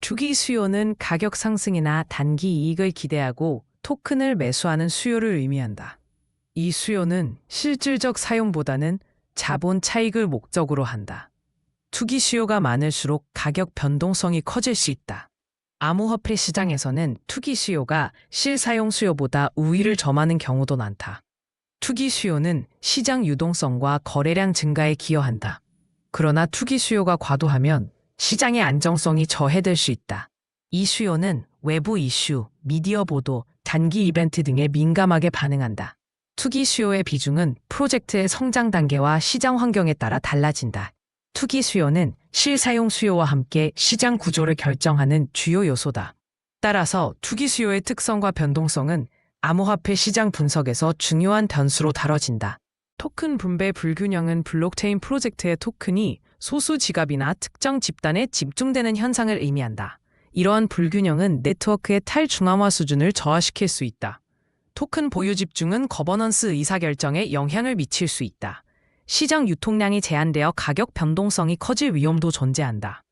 투기 수요는 가격 상승이나 단기 이익을 기대하고 토큰을 매수하는 수요를 의미한다. 이 수요는 실질적 사용보다는 자본 차익을 목적으로 한다. 투기 수요가 많을수록 가격 변동성이 커질 수 있다. 암호화폐 시장에서는 투기 수요가 실사용 수요보다 우위를 점하는 경우도 많다. 투기 수요는 시장 유동성과 거래량 증가에 기여한다. 그러나 투기 수요가 과도하면 시장의 안정성이 저해될 수 있다. 이 수요는 외부 이슈, 미디어 보도, 단기 이벤트 등에 민감하게 반응한다. 투기 수요의 비중은 프로젝트의 성장 단계와 시장 환경에 따라 달라진다. 투기 수요는 실사용 수요와 함께 시장 구조를 결정하는 주요 요소다. 따라서 투기 수요의 특성과 변동성은 암호화폐 시장 분석에서 중요한 변수로 다뤄진다. 토큰 분배 불균형은 블록체인 프로젝트의 토큰이 소수 지갑이나 특정 집단에 집중되는 현상을 의미한다. 이러한 불균형은 네트워크의 탈중앙화 수준을 저하시킬 수 있다. 토큰 보유 집중은 거버넌스 의사결정에 영향을 미칠 수 있다. 시장 유통량이 제한되어 가격 변동성이 커질 위험도 존재한다.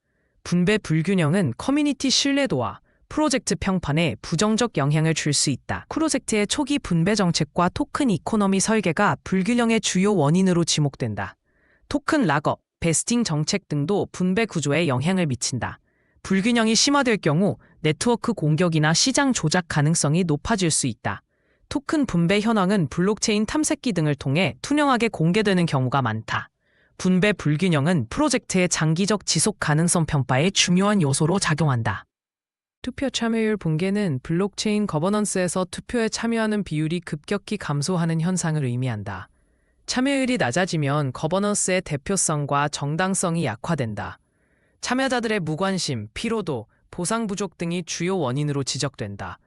분배 불균형은 커뮤니티 신뢰도와 프로젝트 평판에 부정적 영향을 줄 수 있다. 프로젝트의 초기 분배 정책과 토큰 이코노미 설계가 불균형의 주요 원인으로 지목된다. 토큰 락업, 베스팅 정책 등도 분배 구조에 영향을 미친다. 불균형이 심화될 경우 네트워크 공격이나 시장 조작 가능성이 높아질 수 있다. 토큰 분배 현황은 블록체인 탐색기 등을 통해 투명하게 공개되는 경우가 많다. 분배 불균형은 프로젝트의 장기적 지속 가능성 평가에 중요한 요소로 작용한다. 투표 참여율 붕괴는 블록체인 거버넌스에서 투표에 참여하는 비율이 급격히 감소하는 현상을 의미한다. 참여율이 낮아지면 거버넌스의 대표성과 정당성이 약화된다. 참여자들의 무관심, 피로도, 보상 부족 등이 주요 원인으로 지적된다.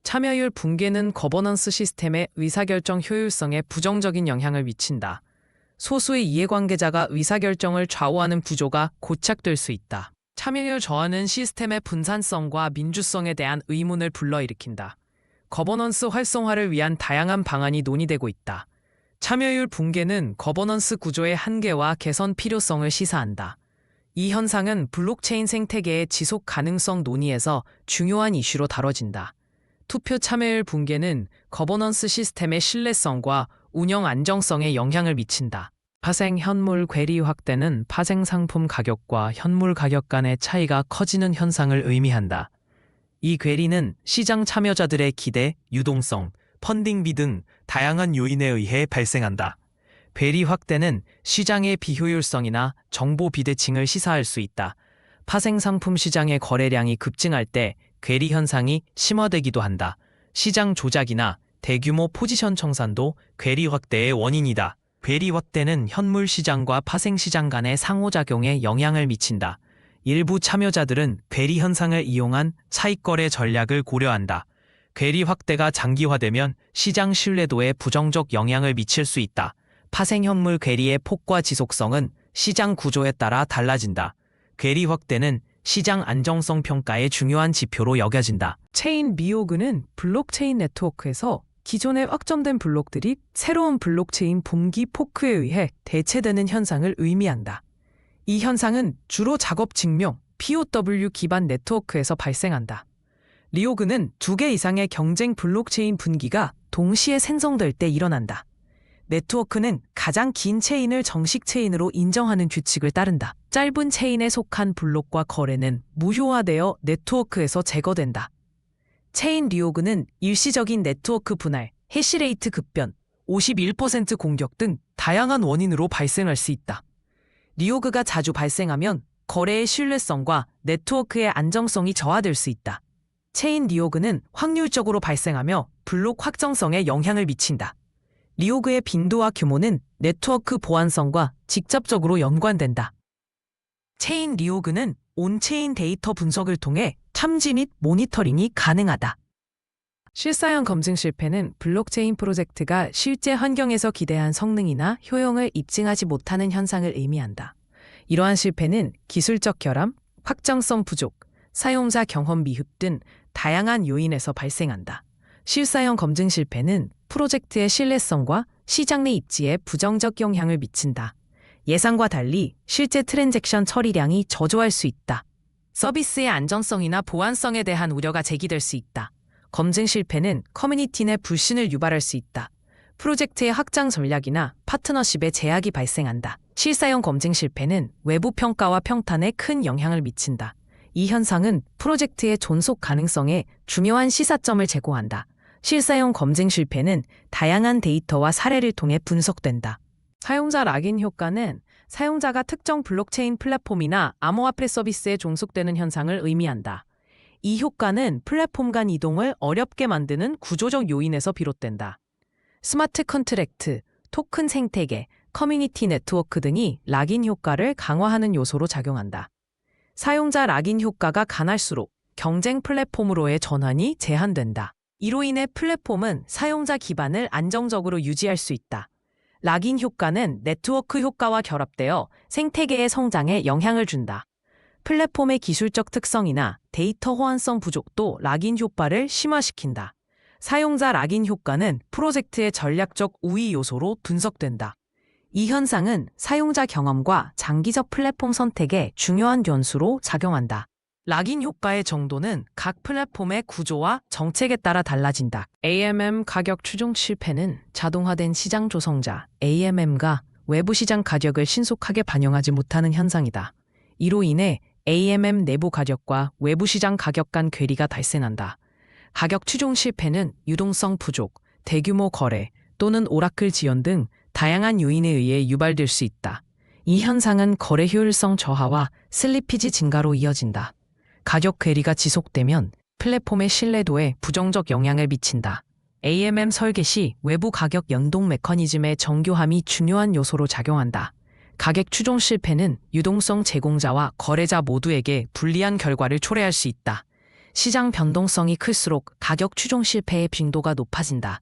참여율 붕괴는 거버넌스 시스템의 의사결정 효율성에 부정적인 영향을 미친다. 소수의 이해관계자가 의사결정을 좌우하는 구조가 고착될 수 있다. 참여율 저하는 시스템의 분산성과 민주성에 대한 의문을 불러일으킨다. 거버넌스 활성화를 위한 다양한 방안이 논의되고 있다. 참여율 붕괴는 거버넌스 구조의 한계와 개선 필요성을 시사한다. 이 현상은 블록체인 생태계의 지속 가능성 논의에서 중요한 이슈로 다뤄진다. 투표 참여율 붕괴는 거버넌스 시스템의 신뢰성과 운영 안정성에 영향을 미친다. 파생 현물 괴리 확대는 파생 상품 가격과 현물 가격 간의 차이가 커지는 현상을 의미한다. 이 괴리는 시장 참여자들의 기대, 유동성, 펀딩비 등 다양한 요인에 의해 발생한다. 괴리 확대는 시장의 비효율성이나 정보 비대칭을 시사할 수 있다. 파생 상품 시장의 거래량이 급증할 때 괴리 현상이 심화되기도 한다. 시장 조작이나 대규모 포지션 청산도 괴리 확대의 원인이다. 괴리 확대는 현물 시장과 파생 시장 간의 상호작용에 영향을 미친다. 일부 참여자들은 괴리 현상을 이용한 차익거래 전략을 고려한다. 괴리 확대가 장기화되면 시장 신뢰도에 부정적 영향을 미칠 수 있다. 파생 현물 괴리의 폭과 지속성은 시장 구조에 따라 달라진다. 괴리 확대는 시장 안정성 평가의 중요한 지표로 여겨진다. 체인 미오그는 블록체인 네트워크에서 기존에 확정된 블록들이 새로운 블록체인 분기 포크에 의해 대체되는 현상을 의미한다. 이 현상은 주로 작업 증명, POW 기반 네트워크에서 발생한다. 리오그는 2개 이상의 경쟁 블록체인 분기가 동시에 생성될 때 일어난다. 네트워크는 가장 긴 체인을 정식 체인으로 인정하는 규칙을 따른다. 짧은 체인에 속한 블록과 거래는 무효화되어 네트워크에서 제거된다. 체인 리오그는 일시적인 네트워크 분할, 해시레이트 급변, 51% 공격 등 다양한 원인으로 발생할 수 있다. 리오그가 자주 발생하면 거래의 신뢰성과 네트워크의 안정성이 저하될 수 있다. 체인 리오그는 확률적으로 발생하며 블록 확정성에 영향을 미친다. 리오그의 빈도와 규모는 네트워크 보안성과 직접적으로 연관된다. 체인 리오그는 온체인 데이터 분석을 통해 탐지 및 모니터링이 가능하다. 실사용 검증 실패는 블록체인 프로젝트가 실제 환경에서 기대한 성능이나 효용을 입증하지 못하는 현상을 의미한다. 이러한 실패는 기술적 결함, 확정성 부족, 사용자 경험 미흡 등 다양한 요인에서 발생한다. 실사용 검증 실패는 프로젝트의 신뢰성과 시장 내 입지에 부정적 영향을 미친다. 예상과 달리 실제 트랜잭션 처리량이 저조할 수 있다. 서비스의 안전성이나 보안성에 대한 우려가 제기될 수 있다. 검증 실패는 커뮤니티 내 불신을 유발할 수 있다. 프로젝트의 확장 전략이나 파트너십에 제약이 발생한다. 실사용 검증 실패는 외부 평가와 평탄에 큰 영향을 미친다. 이 현상은 프로젝트의 존속 가능성에 중요한 시사점을 제공한다. 실사용 검증 실패는 다양한 데이터와 사례를 통해 분석된다. 사용자 락인 효과는 사용자가 특정 블록체인 플랫폼이나 암호화폐 서비스에 종속되는 현상을 의미한다. 이 효과는 플랫폼 간 이동을 어렵게 만드는 구조적 요인에서 비롯된다. 스마트 컨트랙트, 토큰 생태계, 커뮤니티 네트워크 등이 락인 효과를 강화하는 요소로 작용한다. 사용자 락인 효과가 강할수록 경쟁 플랫폼으로의 전환이 제한된다. 이로 인해 플랫폼은 사용자 기반을 안정적으로 유지할 수 있다. 락인 효과는 네트워크 효과와 결합되어 생태계의 성장에 영향을 준다. 플랫폼의 기술적 특성이나 데이터 호환성 부족도 락인 효과를 심화시킨다. 사용자 락인 효과는 프로젝트의 전략적 우위 요소로 분석된다. 이 현상은 사용자 경험과 장기적 플랫폼 선택에 중요한 변수로 작용한다. 락인 효과의 정도는 각 플랫폼의 구조와 정책에 따라 달라진다. AMM 가격 추종 실패는 자동화된 시장 조성자 AMM가 외부 시장 가격을 신속하게 반영하지 못하는 현상이다. 이로 인해 AMM 내부 가격과 외부 시장 가격 간 괴리가 발생한다. 가격 추종 실패는 유동성 부족, 대규모 거래 또는 오라클 지연 등 다양한 요인에 의해 유발될 수 있다. 이 현상은 거래 효율성 저하와 슬리피지 증가로 이어진다. 가격 괴리가 지속되면 플랫폼의 신뢰도에 부정적 영향을 미친다. AMM 설계 시 외부 가격 연동 메커니즘의 정교함이 중요한 요소로 작용한다. 가격 추종 실패는 유동성 제공자와 거래자 모두에게 불리한 결과를 초래할 수 있다. 시장 변동성이 클수록 가격 추종 실패의 빈도가 높아진다.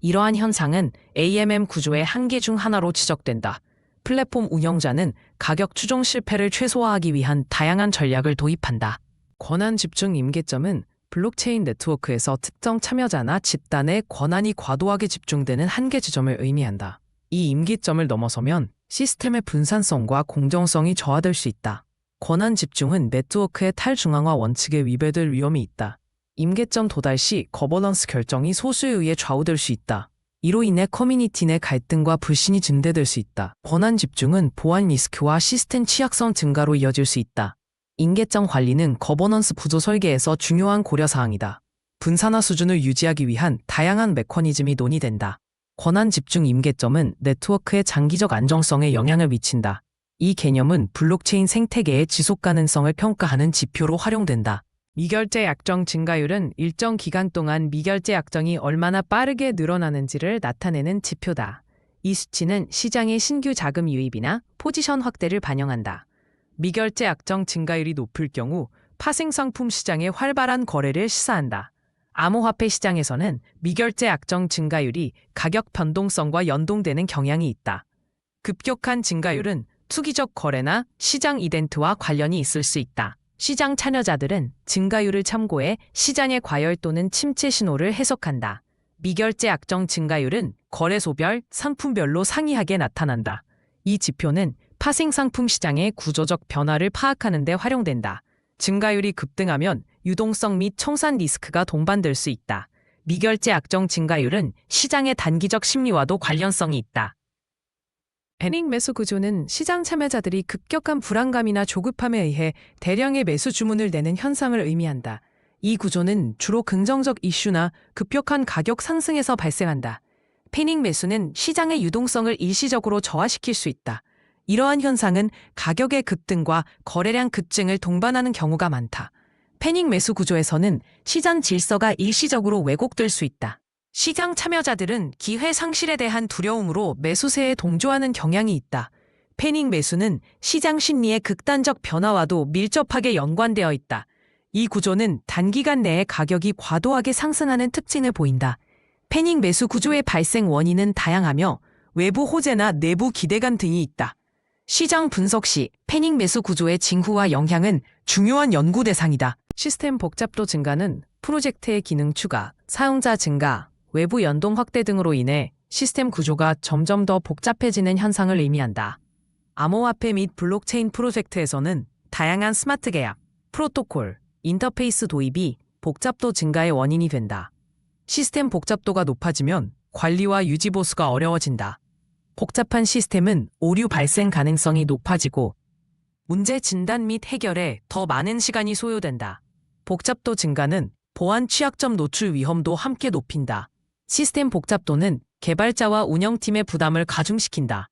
이러한 현상은 AMM 구조의 한계 중 하나로 지적된다. 플랫폼 운영자는 가격 추종 실패를 최소화하기 위한 다양한 전략을 도입한다. 권한 집중 임계점은 블록체인 네트워크에서 특정 참여자나 집단의 권한이 과도하게 집중되는 한계 지점을 의미한다. 이 임계점을 넘어서면 시스템의 분산성과 공정성이 저하될 수 있다. 권한 집중은 네트워크의 탈중앙화 원칙에 위배될 위험이 있다. 임계점 도달 시 거버넌스 결정이 소수에 의해 좌우될 수 있다. 이로 인해 커뮤니티 내 갈등과 불신이 증대될 수 있다. 권한 집중은 보안 리스크와 시스템 취약성 증가로 이어질 수 있다. 임계점 관리는 거버넌스 구조 설계에서 중요한 고려사항이다. 분산화 수준을 유지하기 위한 다양한 메커니즘이 논의된다. 권한 집중 임계점은 네트워크의 장기적 안정성에 영향을 미친다. 이 개념은 블록체인 생태계의 지속 가능성을 평가하는 지표로 활용된다. 미결제 약정 증가율은 일정 기간 동안 미결제 약정이 얼마나 빠르게 늘어나는지를 나타내는 지표다. 이 수치는 시장의 신규 자금 유입이나 포지션 확대를 반영한다. 미결제 약정 증가율이 높을 경우 파생상품 시장의 활발한 거래를 시사한다. 암호화폐 시장에서는 미결제 약정 증가율이 가격 변동성과 연동되는 경향이 있다. 급격한 증가율은 투기적 거래나 시장 이벤트와 관련이 있을 수 있다. 시장 참여자들은 증가율을 참고해 시장의 과열 또는 침체 신호를 해석한다. 미결제 약정 증가율은 거래소별, 상품별로 상이하게 나타난다. 이 지표는 파생상품 시장의 구조적 변화를 파악하는 데 활용된다. 증가율이 급등하면 유동성 및 청산 리스크가 동반될 수 있다. 미결제 약정 증가율은 시장의 단기적 심리와도 관련성이 있다. 패닉 매수 구조는 시장 참여자들이 급격한 불안감이나 조급함에 의해 대량의 매수 주문을 내는 현상을 의미한다. 이 구조는 주로 긍정적 이슈나 급격한 가격 상승에서 발생한다. 패닉 매수는 시장의 유동성을 일시적으로 저하시킬 수 있다. 이러한 현상은 가격의 급등과 거래량 급증을 동반하는 경우가 많다. 패닉 매수 구조에서는 시장 질서가 일시적으로 왜곡될 수 있다. 시장 참여자들은 기회 상실에 대한 두려움으로 매수세에 동조하는 경향이 있다. 패닉 매수는 시장 심리의 극단적 변화와도 밀접하게 연관되어 있다. 이 구조는 단기간 내에 가격이 과도하게 상승하는 특징을 보인다. 패닉 매수 구조의 발생 원인은 다양하며 외부 호재나 내부 기대감 등이 있다. 시장 분석 시 패닉 매수 구조의 징후와 영향은 중요한 연구 대상이다. 시스템 복잡도 증가는 프로젝트의 기능 추가, 사용자 증가, 외부 연동 확대 등으로 인해 시스템 구조가 점점 더 복잡해지는 현상을 의미한다. 암호화폐 및 블록체인 프로젝트에서는 다양한 스마트 계약, 프로토콜, 인터페이스 도입이 복잡도 증가의 원인이 된다. 시스템 복잡도가 높아지면 관리와 유지 보수가 어려워진다. 복잡한 시스템은 오류 발생 가능성이 높아지고 문제 진단 및 해결에 더 많은 시간이 소요된다. 복잡도 증가는 보안 취약점 노출 위험도 함께 높인다. 시스템 복잡도는 개발자와 운영팀의 부담을 가중시킨다.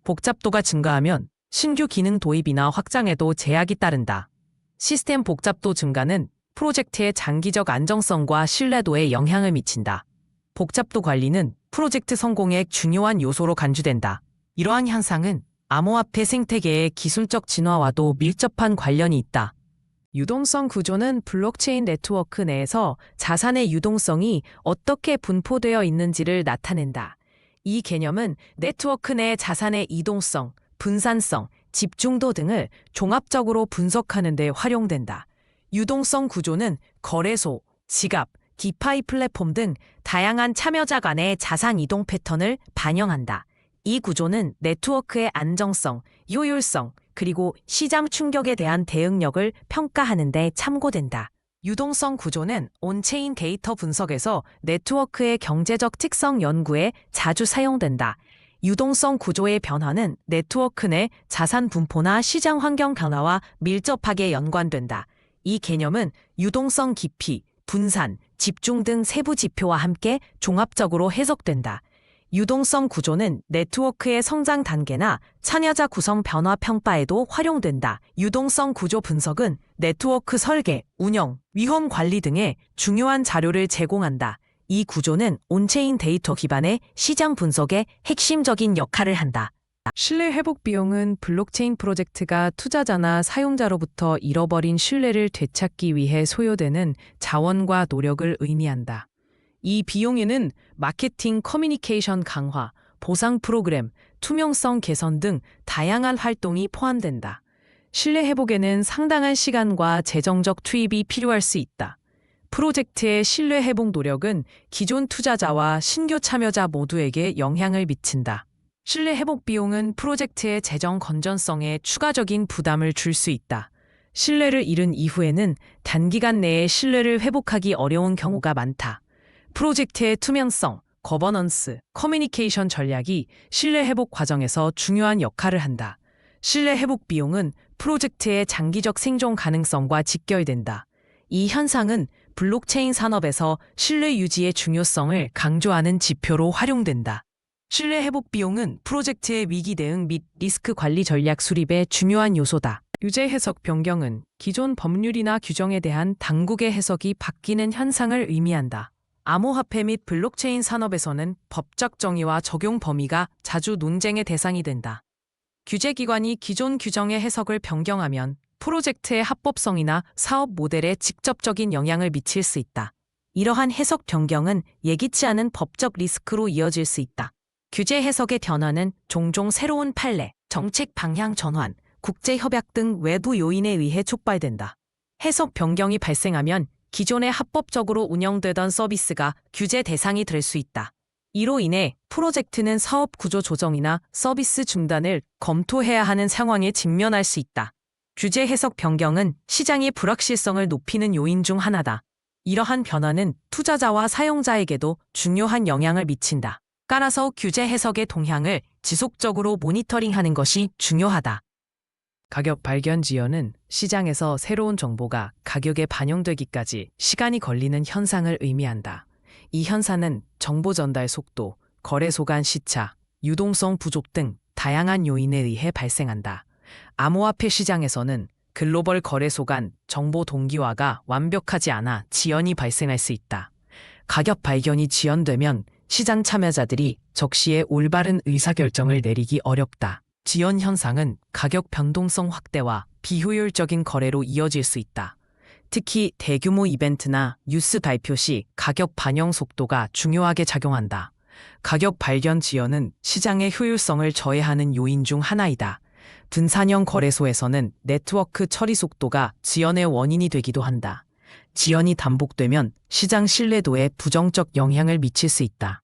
복잡도가 증가하면 신규 기능 도입이나 확장에도 제약이 따른다. 시스템 복잡도 증가는 프로젝트의 장기적 안정성과 신뢰도에 영향을 미친다. 복잡도 관리는 프로젝트 성공의 중요한 요소로 간주된다. 이러한 현상은 암호화폐 생태계의 기술적 진화와도 밀접한 관련이 있다. 유동성 구조는 블록체인 네트워크 내에서 자산의 유동성이 어떻게 분포되어 있는지를 나타낸다. 이 개념은 네트워크 내 자산의 이동성, 분산성, 집중도 등을 종합적으로 분석하는 데 활용된다. 유동성 구조는 거래소, 지갑, 디파이 플랫폼 등 다양한 참여자 간의 자산 이동 패턴을 반영한다. 이 구조는 네트워크의 안정성, 효율성, 그리고 시장 충격에 대한 대응력을 평가하는 데 참고된다. 유동성 구조는 온체인 데이터 분석에서 네트워크의 경제적 특성 연구에 자주 사용된다. 유동성 구조의 변화는 네트워크 내 자산 분포나 시장 환경 변화와 밀접하게 연관된다. 이 개념은 유동성 깊이, 분산, 집중 등 세부 지표와 함께 종합적으로 해석된다. 유동성 구조는 네트워크의 성장 단계나 참여자 구성 변화 평가에도 활용된다. 유동성 구조 분석은 네트워크 설계, 운영, 위험 관리 등의 중요한 자료를 제공한다. 이 구조는 온체인 데이터 기반의 시장 분석에 핵심적인 역할을 한다. 신뢰 회복 비용은 블록체인 프로젝트가 투자자나 사용자로부터 잃어버린 신뢰를 되찾기 위해 소요되는 자원과 노력을 의미한다. 이 비용에는 마케팅 커뮤니케이션 강화, 보상 프로그램, 투명성 개선 등 다양한 활동이 포함된다. 신뢰 회복에는 상당한 시간과 재정적 투입이 필요할 수 있다. 프로젝트의 신뢰 회복 노력은 기존 투자자와 신규 참여자 모두에게 영향을 미친다. 신뢰 회복 비용은 프로젝트의 재정 건전성에 추가적인 부담을 줄 수 있다. 신뢰를 잃은 이후에는 단기간 내에 신뢰를 회복하기 어려운 경우가 많다. 프로젝트의 투명성, 거버넌스, 커뮤니케이션 전략이 신뢰 회복 과정에서 중요한 역할을 한다. 신뢰 회복 비용은 프로젝트의 장기적 생존 가능성과 직결된다. 이 현상은 블록체인 산업에서 신뢰 유지의 중요성을 강조하는 지표로 활용된다. 신뢰 회복 비용은 프로젝트의 위기 대응 및 리스크 관리 전략 수립의 중요한 요소다. 유죄 해석 변경은 기존 법률이나 규정에 대한 당국의 해석이 바뀌는 현상을 의미한다. 암호화폐 및 블록체인 산업에서는 법적 정의와 적용 범위가 자주 논쟁의 대상이 된다. 규제기관이 기존 규정의 해석을 변경하면 프로젝트의 합법성이나 사업 모델에 직접적인 영향을 미칠 수 있다. 이러한 해석 변경은 예기치 않은 법적 리스크로 이어질 수 있다. 규제 해석의 변화는 종종 새로운 판례, 정책 방향 전환, 국제 협약 등 외부 요인에 의해 촉발된다. 해석 변경이 발생하면 기존에 합법적으로 운영되던 서비스가 규제 대상이 될 수 있다. 이로 인해 프로젝트는 사업 구조 조정이나 서비스 중단을 검토해야 하는 상황에 직면할 수 있다. 규제 해석 변경은 시장의 불확실성을 높이는 요인 중 하나다. 이러한 변화는 투자자와 사용자에게도 중요한 영향을 미친다. 따라서 규제 해석의 동향을 지속적으로 모니터링하는 것이 중요하다. 가격 발견 지연은 시장에서 새로운 정보가 가격에 반영되기까지 시간이 걸리는 현상을 의미한다. 이 현상은 정보 전달 속도, 거래소 간 시차, 유동성 부족 등 다양한 요인에 의해 발생한다. 암호화폐 시장에서는 글로벌 거래소 간 정보 동기화가 완벽하지 않아 지연이 발생할 수 있다. 가격 발견이 지연되면 시장 참여자들이 적시에 올바른 의사결정을 내리기 어렵다. 지연 현상은 가격 변동성 확대와 비효율적인 거래로 이어질 수 있다. 특히 대규모 이벤트나 뉴스 발표 시 가격 반영 속도가 중요하게 작용한다. 가격 발견 지연은 시장의 효율성을 저해하는 요인 중 하나이다. 분산형 거래소에서는 네트워크 처리 속도가 지연의 원인이 되기도 한다. 지연이 반복되면 시장 신뢰도에 부정적 영향을 미칠 수 있다.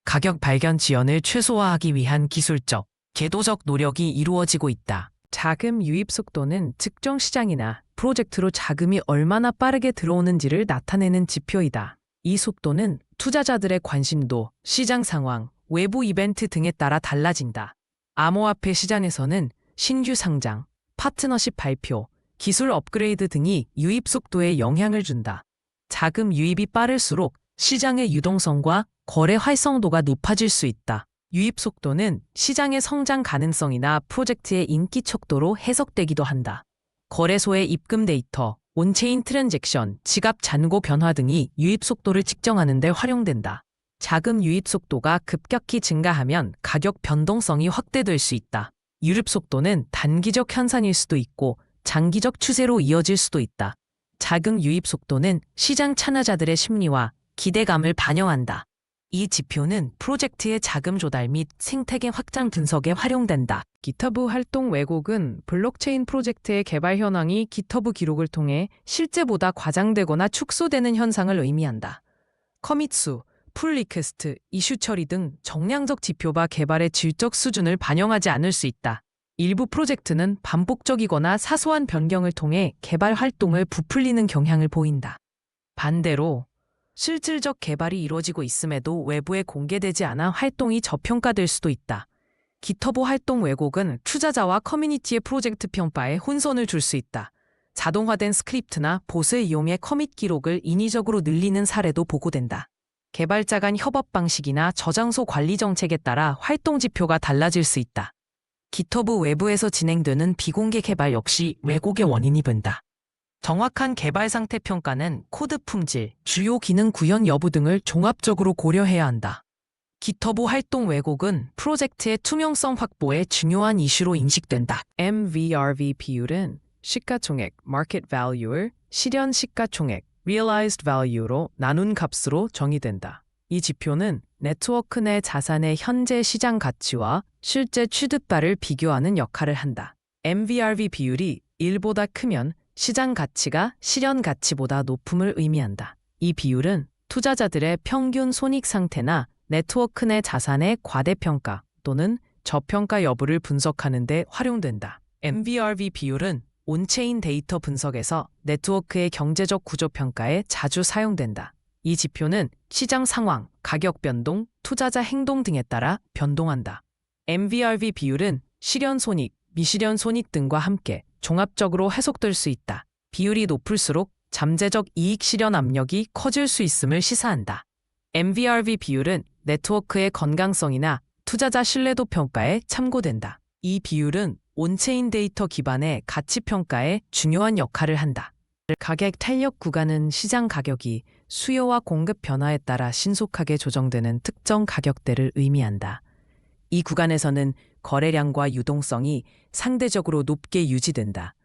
가격 발견 지연을 최소화하기 위한 기술적, 제도적 노력이 이루어지고 있다. 자금 유입 속도는 특정 시장이나 프로젝트로 자금이 얼마나 빠르게 들어오는지를 나타내는 지표이다. 이 속도는 투자자들의 관심도, 시장 상황, 외부 이벤트 등에 따라 달라진다. 암호화폐 시장에서는 신규 상장, 파트너십 발표, 기술 업그레이드 등이 유입 속도에 영향을 준다. 자금 유입이 빠를수록 시장의 유동성과 거래 활성도가 높아질 수 있다. 유입 속도는 시장의 성장 가능성이나 프로젝트의 인기 척도로 해석되기도 한다. 거래소의 입금 데이터, 온체인 트랜잭션, 지갑 잔고 변화 등이 유입 속도를 측정하는 데 활용된다. 자금 유입 속도가 급격히 증가하면 가격 변동성이 확대될 수 있다. 유입 속도는 단기적 현상일 수도 있고 장기적 추세로 이어질 수도 있다. 자금 유입 속도는 시장 참여자들의 심리와 기대감을 반영한다. 이 지표는 프로젝트의 자금 조달 및 생태계 확장 분석에 활용된다. GitHub 활동 왜곡은 블록체인 프로젝트의 개발 현황이 GitHub 기록을 통해 실제보다 과장되거나 축소되는 현상을 의미한다. 커밋 수, 풀 리퀘스트, 이슈 처리 등 정량적 지표가 개발의 질적 수준을 반영하지 않을 수 있다. 일부 프로젝트는 반복적이거나 사소한 변경을 통해 개발 활동을 부풀리는 경향을 보인다. 반대로 실질적 개발이 이루어지고 있음에도 외부에 공개되지 않아 활동이 저평가될 수도 있다. GitHub 활동 왜곡은 투자자와 커뮤니티의 프로젝트 평가에 혼선을 줄 수 있다. 자동화된 스크립트나 봇을 이용해 커밋 기록을 인위적으로 늘리는 사례도 보고된다. 개발자 간 협업 방식이나 저장소 관리 정책에 따라 활동 지표가 달라질 수 있다. GitHub 외부에서 진행되는 비공개 개발 역시 왜곡의 원인이 된다. 정확한 개발 상태 평가는 코드 품질, 주요 기능 구현 여부 등을 종합적으로 고려해야 한다. GitHub 활동 왜곡은 프로젝트의 투명성 확보에 중요한 이슈로 인식된다. MVRV 비율은 시가총액, Market Value를 실현 시가총액, Realized Value로 나눈 값으로 정의된다. 이 지표는 네트워크 내 자산의 현재 시장 가치와 실제 취득가를 비교하는 역할을 한다. MVRV 비율이 1보다 크면 시장 가치가 실현 가치보다 높음을 의미한다. 이 비율은 투자자들의 평균 손익 상태나 네트워크 내 자산의 과대평가 또는 저평가 여부를 분석하는 데 활용된다. MVRV 비율은 온체인 데이터 분석에서 네트워크의 경제적 구조 평가에 자주 사용된다. 이 지표는 시장 상황, 가격 변동, 투자자 행동 등에 따라 변동한다. MVRV 비율은 실현 손익, 미실현 손익 등과 함께 종합적으로 해석될 수 있다. 비율이 높을수록 잠재적 이익 실현 압력이 커질 수 있음을 시사한다. MVRV 비율은 네트워크의 건강성이나 투자자 신뢰도 평가에 참고된다. 이 비율은 온체인 데이터 기반의 가치 평가에 중요한 역할을 한다. 가격 탄력 구간은 시장 가격이 수요와 공급 변화에 따라 신속하게 조정되는 특정 가격대를 의미한다. 이 구간에서는 거래량과 유동성이 상대적으로 높게 유지된다.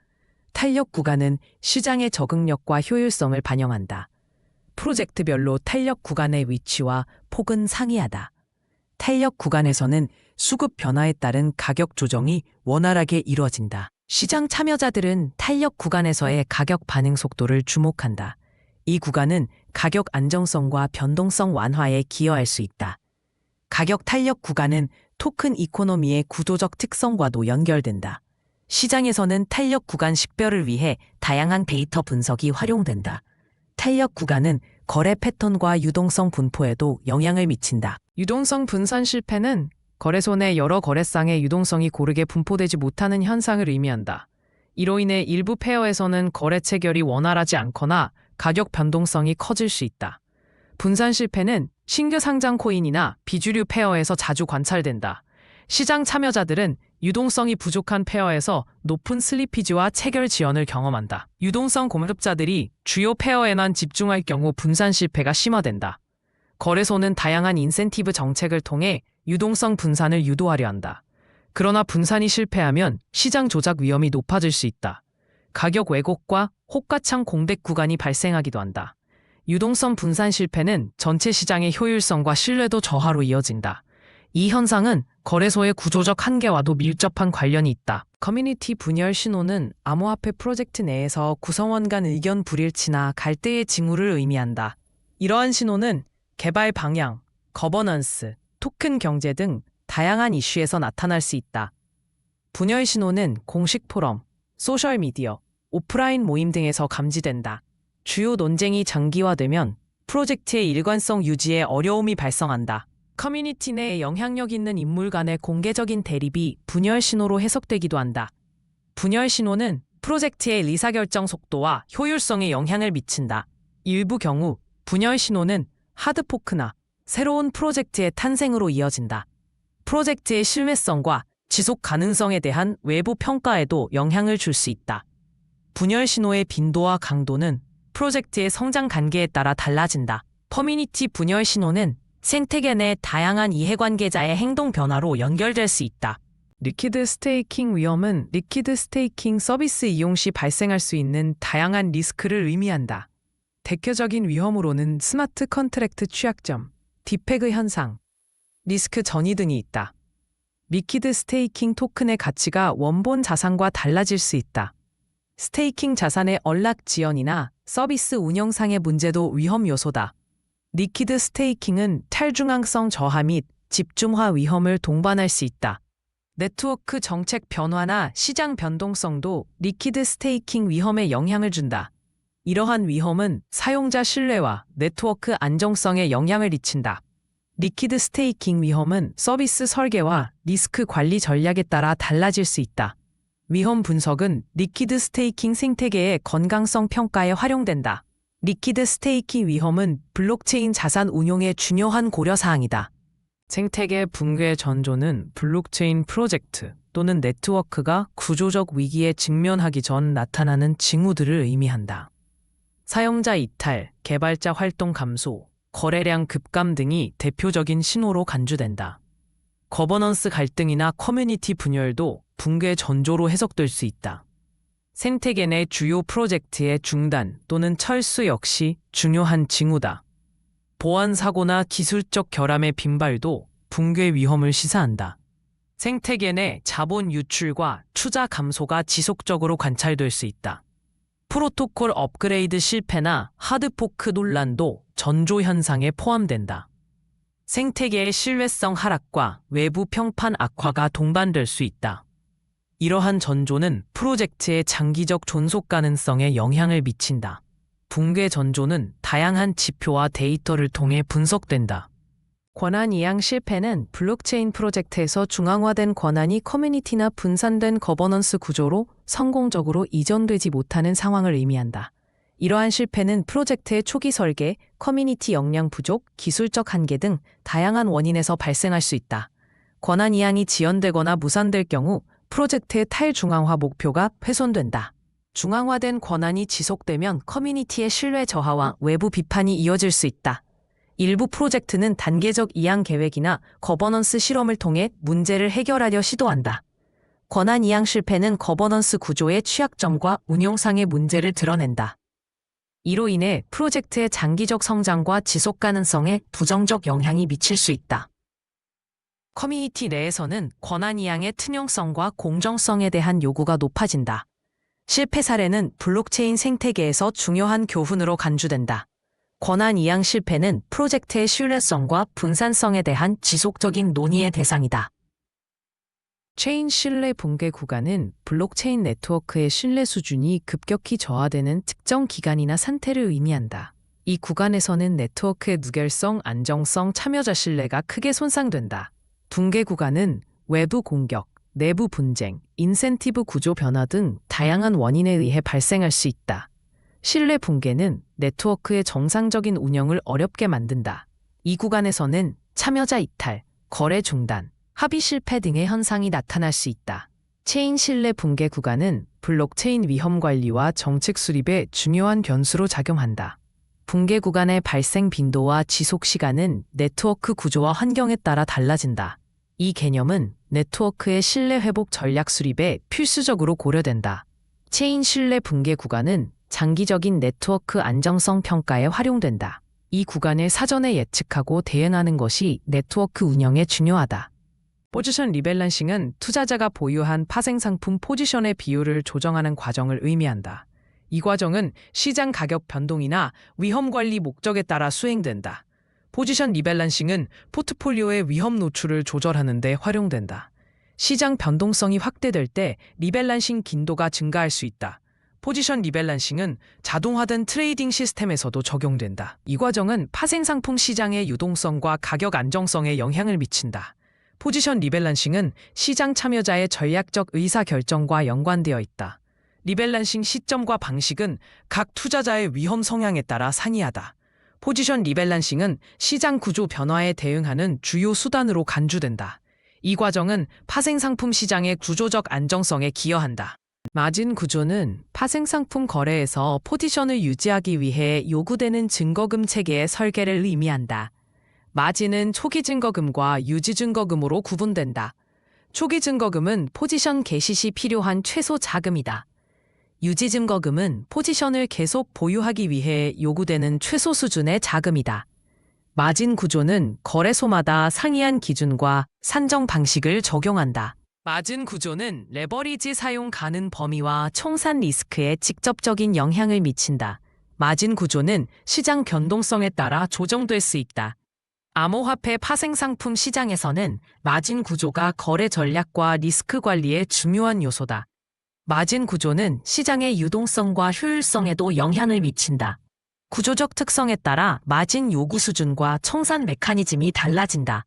탄력 구간은 시장의 적응력과 효율성을 반영한다. 프로젝트별로 탄력 구간의 위치와 폭은 상이하다. 탄력 구간에서는 수급 변화에 따른 가격 조정이 원활하게 이루어진다. 시장 참여자들은 탄력 구간에서의 가격 반응 속도를 주목한다. 이 구간은 가격 안정성과 변동성 완화에 기여할 수 있다. 가격 탄력 구간은 토큰 이코노미의 구조적 특성과도 연결된다. 시장에서는 탄력 구간 식별을 위해 다양한 데이터 분석이 활용된다. 탄력 구간은 거래 패턴과 유동성 분포에도 영향을 미친다. 유동성 분산 실패는 거래소 내 여러 거래상의 유동성이 고르게 분포되지 못하는 현상을 의미한다. 이로 인해 일부 페어에서는 거래 체결이 원활하지 않거나 가격 변동성이 커질 수 있다. 분산 실패는 신규 상장 코인이나 비주류 페어에서 자주 관찰된다. 시장 참여자들은 유동성이 부족한 페어에서 높은 슬리피지와 체결 지연을 경험한다. 유동성 공급자들이 주요 페어에만 집중할 경우 분산 실패가 심화된다. 거래소는 다양한 인센티브 정책을 통해 유동성 분산을 유도하려 한다. 그러나 분산이 실패하면 시장 조작 위험이 높아질 수 있다. 가격 왜곡과 호가창 공백 구간이 발생하기도 한다. 유동성 분산 실패는 전체 시장의 효율성과 신뢰도 저하로 이어진다. 이 현상은 거래소의 구조적 한계와도 밀접한 관련이 있다. 커뮤니티 분열 신호는 암호화폐 프로젝트 내에서 구성원 간 의견 불일치나 갈대의 징후를 의미한다. 이러한 신호는 개발 방향, 거버넌스, 토큰 경제 등 다양한 이슈에서 나타날 수 있다. 분열 신호는 공식 포럼, 소셜미디어, 오프라인 모임 등에서 감지된다. 주요 논쟁이 장기화되면 프로젝트의 일관성 유지에 어려움이 발생한다. 커뮤니티 내에 영향력 있는 인물 간의 공개적인 대립이 분열 신호로 해석되기도 한다. 분열 신호는 프로젝트의 의사결정 속도와 효율성에 영향을 미친다. 일부 경우 분열 신호는 하드포크나 새로운 프로젝트의 탄생으로 이어진다. 프로젝트의 신뢰성과 지속 가능성에 대한 외부 평가에도 영향을 줄 수 있다. 분열 신호의 빈도와 강도는 프로젝트의 성장 단계에 따라 달라진다. 커뮤니티 분열 신호는 생태계 내 다양한 이해관계자의 행동 변화로 연결될 수 있다. 리퀴드 스테이킹 위험은 리퀴드 스테이킹 서비스 이용 시 발생할 수 있는 다양한 리스크를 의미한다. 대표적인 위험으로는 스마트 컨트랙트 취약점, 디페그 현상, 리스크 전이 등이 있다. 리퀴드 스테이킹 토큰의 가치가 원본 자산과 달라질 수 있다. 스테이킹 자산의 언락 지연이나 서비스 운영상의 문제도 위험 요소다. 리퀴드 스테이킹은 탈중앙성 저하 및 집중화 위험을 동반할 수 있다. 네트워크 정책 변화나 시장 변동성도 리퀴드 스테이킹 위험에 영향을 준다. 이러한 위험은 사용자 신뢰와 네트워크 안정성에 영향을 미친다. 리퀴드 스테이킹 위험은 서비스 설계와 리스크 관리 전략에 따라 달라질 수 있다. 위험 분석은 리퀴드 스테이킹 생태계의 건강성 평가에 활용된다. 리퀴드 스테이킹 위험은 블록체인 자산 운용의 중요한 고려사항이다. 생태계 붕괴 전조는 블록체인 프로젝트 또는 네트워크가 구조적 위기에 직면하기 전 나타나는 징후들을 의미한다. 사용자 이탈, 개발자 활동 감소, 거래량 급감 등이 대표적인 신호로 간주된다. 거버넌스 갈등이나 커뮤니티 분열도 붕괴 전조로 해석될 수 있다. 생태계 내 주요 프로젝트의 중단 또는 철수 역시 중요한 징후다. 보안 사고나 기술적 결함의 빈발도 붕괴 위험을 시사한다. 생태계 내 자본 유출과 투자 감소가 지속적으로 관찰될 수 있다. 프로토콜 업그레이드 실패나 하드포크 논란도 전조 현상에 포함된다. 생태계의 신뢰성 하락과 외부 평판 악화가 동반될 수 있다. 이러한 전조는 프로젝트의 장기적 존속 가능성에 영향을 미친다. 붕괴 전조는 다양한 지표와 데이터를 통해 분석된다. 권한 이양 실패는 블록체인 프로젝트에서 중앙화된 권한이 커뮤니티나 분산된 거버넌스 구조로 성공적으로 이전되지 못하는 상황을 의미한다. 이러한 실패는 프로젝트의 초기 설계, 커뮤니티 역량 부족, 기술적 한계 등 다양한 원인에서 발생할 수 있다. 권한 이양이 지연되거나 무산될 경우 프로젝트의 탈중앙화 목표가 훼손된다. 중앙화된 권한이 지속되면 커뮤니티의 신뢰 저하와 외부 비판이 이어질 수 있다. 일부 프로젝트는 단계적 이양 계획이나 거버넌스 실험을 통해 문제를 해결하려 시도한다. 권한 이양 실패는 거버넌스 구조의 취약점과 운용상의 문제를 드러낸다. 이로 인해 프로젝트의 장기적 성장과 지속 가능성에 부정적 영향이 미칠 수 있다. 커뮤니티 내에서는 권한 이양의 투명성과 공정성에 대한 요구가 높아진다. 실패 사례는 블록체인 생태계에서 중요한 교훈으로 간주된다. 권한 이양 실패는 프로젝트의 신뢰성과 분산성에 대한 지속적인 논의의 대상이다. 체인 신뢰 붕괴 구간은 블록체인 네트워크의 신뢰 수준이 급격히 저하되는 특정 기간이나 상태를 의미한다. 이 구간에서는 네트워크의 무결성, 안정성, 참여자 신뢰가 크게 손상된다. 붕괴 구간은 외부 공격, 내부 분쟁, 인센티브 구조 변화 등 다양한 원인에 의해 발생할 수 있다. 신뢰 붕괴는 네트워크의 정상적인 운영을 어렵게 만든다. 이 구간에서는 참여자 이탈, 거래 중단, 합의 실패 등의 현상이 나타날 수 있다. 체인 신뢰 붕괴 구간은 블록체인 위험 관리와 정책 수립에 중요한 변수로 작용한다. 붕괴 구간의 발생 빈도와 지속 시간은 네트워크 구조와 환경에 따라 달라진다. 이 개념은 네트워크의 신뢰 회복 전략 수립에 필수적으로 고려된다. 체인 신뢰 붕괴 구간은 장기적인 네트워크 안정성 평가에 활용된다. 이 구간을 사전에 예측하고 대응하는 것이 네트워크 운영에 중요하다. 포지션 리밸런싱은 투자자가 보유한 파생 상품 포지션의 비율을 조정하는 과정을 의미한다. 이 과정은 시장 가격 변동이나 위험 관리 목적에 따라 수행된다. 포지션 리밸런싱은 포트폴리오의 위험 노출을 조절하는 데 활용된다. 시장 변동성이 확대될 때 리밸런싱 긴도가 증가할 수 있다. 포지션 리밸런싱은 자동화된 트레이딩 시스템에서도 적용된다. 이 과정은 파생상품 시장의 유동성과 가격 안정성에 영향을 미친다. 포지션 리밸런싱은 시장 참여자의 전략적 의사결정과 연관되어 있다. 리밸런싱 시점과 방식은 각 투자자의 위험 성향에 따라 상이하다. 포지션 리밸런싱은 시장 구조 변화에 대응하는 주요 수단으로 간주된다. 이 과정은 파생상품 시장의 구조적 안정성에 기여한다. 마진 구조는 파생상품 거래에서 포지션을 유지하기 위해 요구되는 증거금 체계의 설계를 의미한다. 마진은 초기 증거금과 유지 증거금으로 구분된다. 초기 증거금은 포지션 개시 시 필요한 최소 자금이다. 유지 증거금은 포지션을 계속 보유하기 위해 요구되는 최소 수준의 자금이다. 마진 구조는 거래소마다 상이한 기준과 산정 방식을 적용한다. 마진 구조는 레버리지 사용 가능 범위와 청산 리스크에 직접적인 영향을 미친다. 마진 구조는 시장 변동성에 따라 조정될 수 있다. 암호화폐 파생상품 시장에서는 마진 구조가 거래 전략과 리스크 관리의 중요한 요소다. 마진 구조는 시장의 유동성과 효율성에도 영향을 미친다. 구조적 특성에 따라 마진 요구 수준과 청산 메커니즘이 달라진다.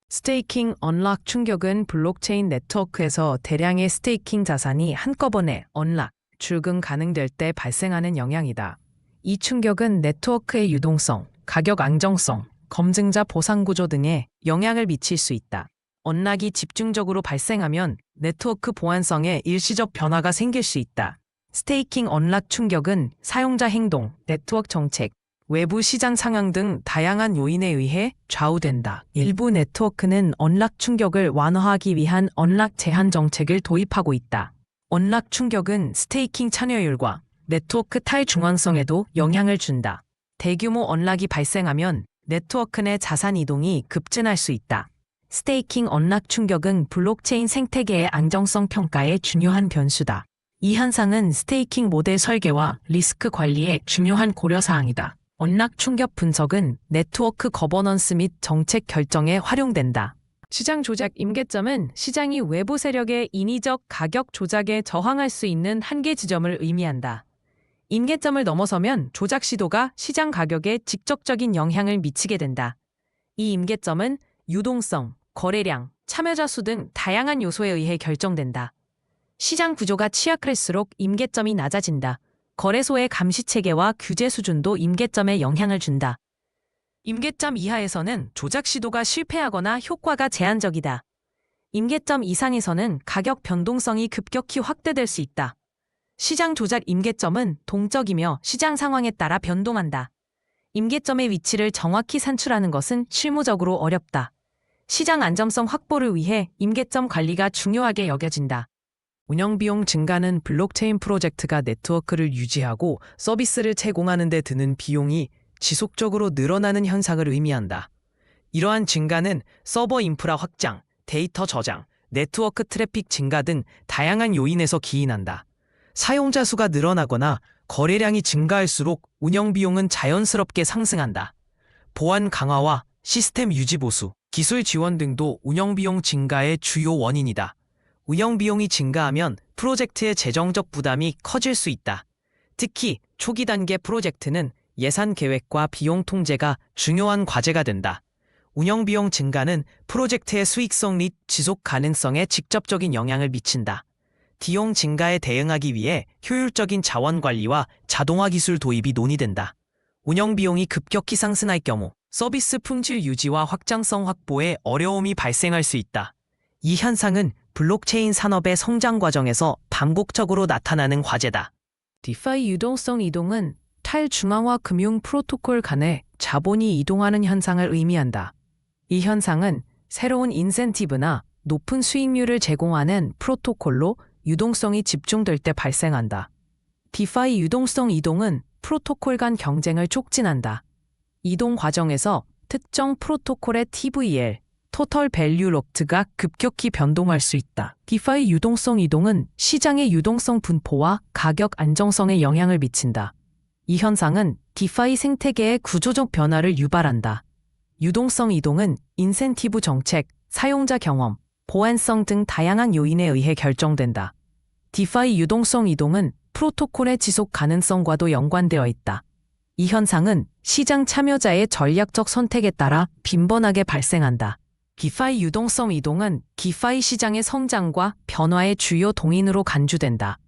스테이킹 언락 충격은 블록체인 네트워크에서 대량의 스테이킹 자산이 한꺼번에 언락, 출금 가능될 때 발생하는 영향이다. 이 충격은 네트워크의 유동성, 가격 안정성, 검증자 보상 구조 등에 영향을 미칠 수 있다. 언락이 집중적으로 발생하면 네트워크 보안성에 일시적 변화가 생길 수 있다. 스테이킹 언락 충격은 사용자 행동, 네트워크 정책, 외부 시장 상황 등 다양한 요인에 의해 좌우된다. 일부 네트워크는 언락 충격을 완화하기 위한 언락 제한 정책을 도입하고 있다. 언락 충격은 스테이킹 참여율과 네트워크 탈중앙성에도 영향을 준다. 대규모 언락이 발생하면 네트워크 내 자산 이동이 급증할 수 있다. 스테이킹 언락 충격은 블록체인 생태계의 안정성 평가에 중요한 변수다. 이 현상은 스테이킹 모델 설계와 리스크 관리에 중요한 고려사항이다. 언락 충격 분석은 네트워크 거버넌스 및 정책 결정에 활용된다. 시장 조작 임계점은 시장이 외부 세력의 인위적 가격 조작에 저항할 수 있는 한계 지점을 의미한다. 임계점을 넘어서면 조작 시도가 시장 가격에 직접적인 영향을 미치게 된다. 이 임계점은 유동성, 거래량, 참여자 수 등 다양한 요소에 의해 결정된다. 시장 구조가 취약할수록 임계점이 낮아진다. 거래소의 감시 체계와 규제 수준도 임계점에 영향을 준다. 임계점 이하에서는 조작 시도가 실패하거나 효과가 제한적이다. 임계점 이상에서는 가격 변동성이 급격히 확대될 수 있다. 시장 조작 임계점은 동적이며 시장 상황에 따라 변동한다. 임계점의 위치를 정확히 산출하는 것은 실무적으로 어렵다. 시장 안정성 확보를 위해 임계점 관리가 중요하게 여겨진다. 운영비용 증가는 블록체인 프로젝트가 네트워크를 유지하고 서비스를 제공하는 데 드는 비용이 지속적으로 늘어나는 현상을 의미한다. 이러한 증가는 서버 인프라 확장, 데이터 저장, 네트워크 트래픽 증가 등 다양한 요인에서 기인한다. 사용자 수가 늘어나거나 거래량이 증가할수록 운영비용은 자연스럽게 상승한다. 보안 강화와 시스템 유지 보수, 기술 지원 등도 운영비용 증가의 주요 원인이다. 운영비용이 증가하면 프로젝트의 재정적 부담이 커질 수 있다. 특히 초기 단계 프로젝트는 예산 계획과 비용 통제가 중요한 과제가 된다. 운영비용 증가는 프로젝트의 수익성 및 지속 가능성에 직접적인 영향을 미친다. 비용 증가에 대응하기 위해 효율적인 자원 관리와 자동화 기술 도입이 논의된다. 운영비용이 급격히 상승할 경우 서비스 품질 유지와 확장성 확보에 어려움이 발생할 수 있다. 이 현상은 블록체인 산업의 성장 과정에서 반복적으로 나타나는 과제다. 디파이 유동성 이동은 탈중앙화 금융 프로토콜 간에 자본이 이동하는 현상을 의미한다. 이 현상은 새로운 인센티브나 높은 수익률을 제공하는 프로토콜로 유동성이 집중될 때 발생한다. 디파이 유동성 이동은 프로토콜 간 경쟁을 촉진한다. 이동 과정에서 특정 프로토콜의 TVL, 토털 밸류 록트가 급격히 변동할 수 있다. 디파이 유동성 이동은 시장의 유동성 분포와 가격 안정성에 영향을 미친다. 이 현상은 디파이 생태계의 구조적 변화를 유발한다. 유동성 이동은 인센티브 정책, 사용자 경험, 보안성 등 다양한 요인에 의해 결정된다. 디파이 유동성 이동은 프로토콜의 지속 가능성과도 연관되어 있다. 이 현상은 시장 참여자의 전략적 선택에 따라 빈번하게 발생한다. 디파이 유동성 이동은 디파이 시장의 성장과 변화의 주요 동인으로 간주된다.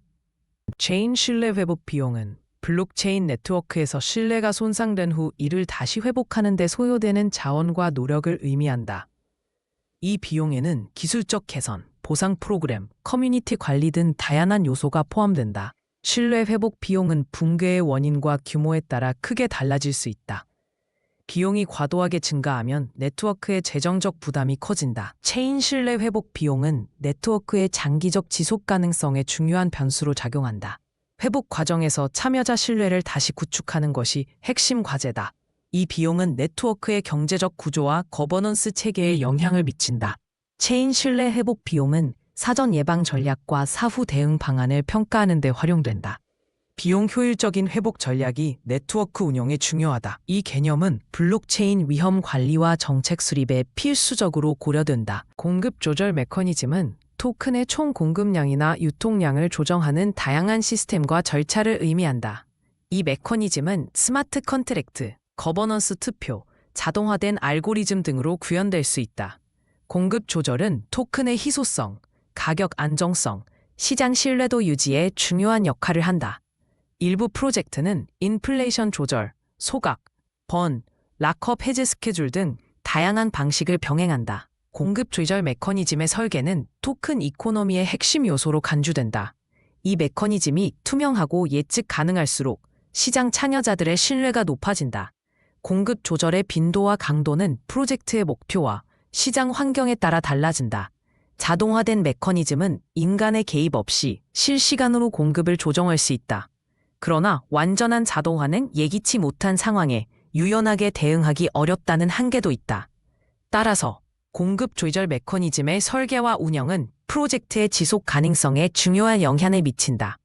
체인 신뢰 회복 비용은 블록체인 네트워크에서 신뢰가 손상된 후 이를 다시 회복하는 데 소요되는 자원과 노력을 의미한다. 이 비용에는 기술적 개선, 보상 프로그램, 커뮤니티 관리 등 다양한 요소가 포함된다. 신뢰 회복 비용은 붕괴의 원인과 규모에 따라 크게 달라질 수 있다. 비용이 과도하게 증가하면 네트워크의 재정적 부담이 커진다. 체인 신뢰 회복 비용은 네트워크의 장기적 지속 가능성에 중요한 변수로 작용한다. 회복 과정에서 참여자 신뢰를 다시 구축하는 것이 핵심 과제다. 이 비용은 네트워크의 경제적 구조와 거버넌스 체계에 영향을 미친다. 체인 신뢰 회복 비용은 사전 예방 전략과 사후 대응 방안을 평가하는 데 활용된다. 비용 효율적인 회복 전략이 네트워크 운영에 중요하다. 이 개념은 블록체인 위험 관리와 정책 수립에 필수적으로 고려된다. 공급 조절 메커니즘은 토큰의 총 공급량이나 유통량을 조정하는 다양한 시스템과 절차를 의미한다. 이 메커니즘은 스마트 컨트랙트, 거버넌스 투표, 자동화된 알고리즘 등으로 구현될 수 있다. 공급 조절은 토큰의 희소성, 가격 안정성, 시장 신뢰도 유지에 중요한 역할을 한다. 일부 프로젝트는 인플레이션 조절, 소각, 번, 락업 해지 스케줄 등 다양한 방식을 병행한다. 공급 조절 메커니즘의 설계는 토큰 이코노미의 핵심 요소로 간주된다. 이 메커니즘이 투명하고 예측 가능할수록 시장 참여자들의 신뢰가 높아진다. 공급 조절의 빈도와 강도는 프로젝트의 목표와 시장 환경에 따라 달라진다. 자동화된 메커니즘은 인간의 개입 없이 실시간으로 공급을 조정할 수 있다. 그러나 완전한 자동화는 예기치 못한 상황에 유연하게 대응하기 어렵다는 한계도 있다. 따라서 공급 조절 메커니즘의 설계와 운영은 프로젝트의 지속 가능성에 중요한 영향을 미친다.